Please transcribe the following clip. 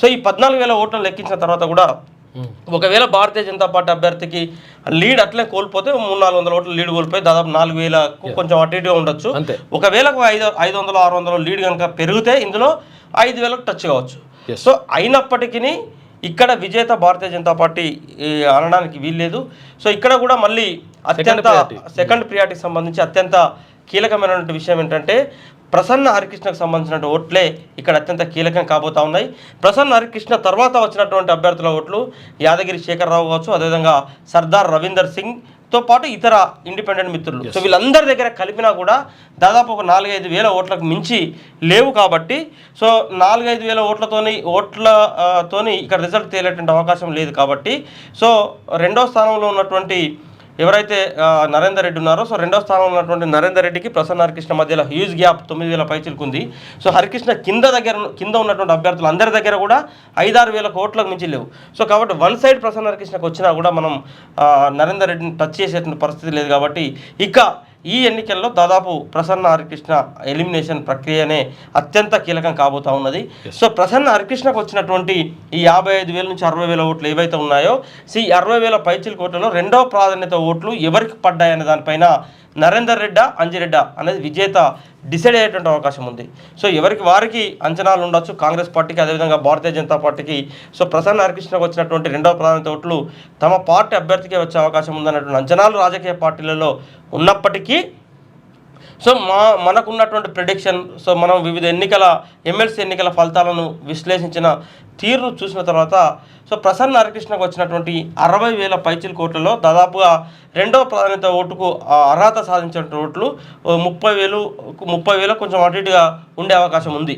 So ఈ 14,000 ఓట్లను లెక్కించిన తర్వాత కూడా ఒకవేళ భారతీయ జనతా పార్టీ అభ్యర్థికి లీడ్ అట్లే కోల్పోతే 300-400 ఓట్ల లీడ్ కోల్పోయి దాదాపు 4,000కు కొంచెం అటు ఇటుగా ఉండొచ్చు. ఒకవేళ 500-600 లీడ్ కనుక పెరిగితే ఇందులో 5,000కు టచ్ కావచ్చు. సో అయినప్పటికీ ఇక్కడ విజేత భారతీయ జనతా పార్టీ అనడానికి వీల్లేదు. సో ఇక్కడ కూడా మళ్ళీ అత్యంత సెకండ్ ప్రియారిటీకి సంబంధించి అత్యంత కీలకమైనటువంటి విషయం ఏంటంటే ప్రసన్న హరికృష్ణకు సంబంధించిన ఓట్లే ఇక్కడ అత్యంత కీలకం కాబోతా ఉన్నాయి. ప్రసన్న హరికృష్ణ తర్వాత వచ్చినటువంటి అభ్యర్థుల ఓట్లు యాదగిరి శేఖరరావు కావచ్చు, అదేవిధంగా సర్దార్ రవీందర్ సింగ్తో పాటు ఇతర ఇండిపెండెంట్ మిత్రులు. సో వీళ్ళందరి దగ్గర కలిపినా కూడా దాదాపు ఒక 4-5 వేల ఓట్లకు మించి లేవు. కాబట్టి సో 4-5 వేల ఓట్లతోని ఇక్కడ రిజల్ట్ తేలేటువంటి అవకాశం లేదు. కాబట్టి సో రెండో స్థానంలో ఉన్నటువంటి ఎవరైతే నరేందర్ రెడ్డి ఉన్నారో, సో రెండో స్థానంలో ఉన్నటువంటి నరేందర్ రెడ్డికి ప్రసన్న హరికృష్ణ మధ్యలో హ్యూజ్ గ్యాప్ 9,000 పైచిలకు ఉంది. సో హరికృష్ణ కింద ఉన్నటువంటి అభ్యర్థులు అందరి దగ్గర కూడా 5-6 వేల ఓట్లకు మించి లేవు. సో కాబట్టి వన్ సైడ్ ప్రసన్న హరికృష్ణకు వచ్చినా కూడా మనం నరేందర్ రెడ్డిని టచ్ చేసేటువంటి పరిస్థితి లేదు. కాబట్టి ఇక ఈ ఎన్నికల్లో దాదాపు ప్రసన్న హరికృష్ణ ఎలిమినేషన్ ప్రక్రియనే అత్యంత కీలకం కాబోతా ఉన్నది. సో ప్రసన్న హరికృష్ణకు వచ్చినటువంటి ఈ 55,000 నుంచి 60,000 ఓట్లు ఏవైతే ఉన్నాయో, ఈ 60,000 పైచిలకు ఓట్లలో రెండవ ప్రాధాన్యత ఓట్లు ఎవరికి పడ్డాయనే దానిపైన నరేందర్ రెడ్డా అంజిరెడ్డా అనేది విజేత డిసైడ్ అయ్యేటువంటి అవకాశం ఉంది. సో ఎవరికి వారికి అంచనాలు ఉండొచ్చు, కాంగ్రెస్ పార్టీకి అదేవిధంగా భారతీయ జనతా పార్టీకి. సో ప్రసన్న హరికృష్ణకు వచ్చినటువంటి రెండవ ప్రాధాన్యత ఓట్లు తమ పార్టీ అభ్యర్థికి వచ్చే అవకాశం ఉందన్నటువంటి అంచనాలు రాజకీయ పార్టీలలో ఉన్నప్పటికీ సో మనకున్నటువంటి ప్రిడిక్షన్, సో మనం వివిధ ఎమ్మెల్సీ ఎన్నికల ఫలితాలను విశ్లేషించిన తీరును చూసిన తర్వాత సో ప్రసన్న హరికృష్ణకు వచ్చినటువంటి 60,000 పైచిలకు ఓట్లలో దాదాపుగా రెండవ ప్రాధాన్యత ఓటుకు అర్హత సాధించిన ఓట్లు 30,000 కొంచెం అటు ఇటుగా ఉండే అవకాశం ఉంది.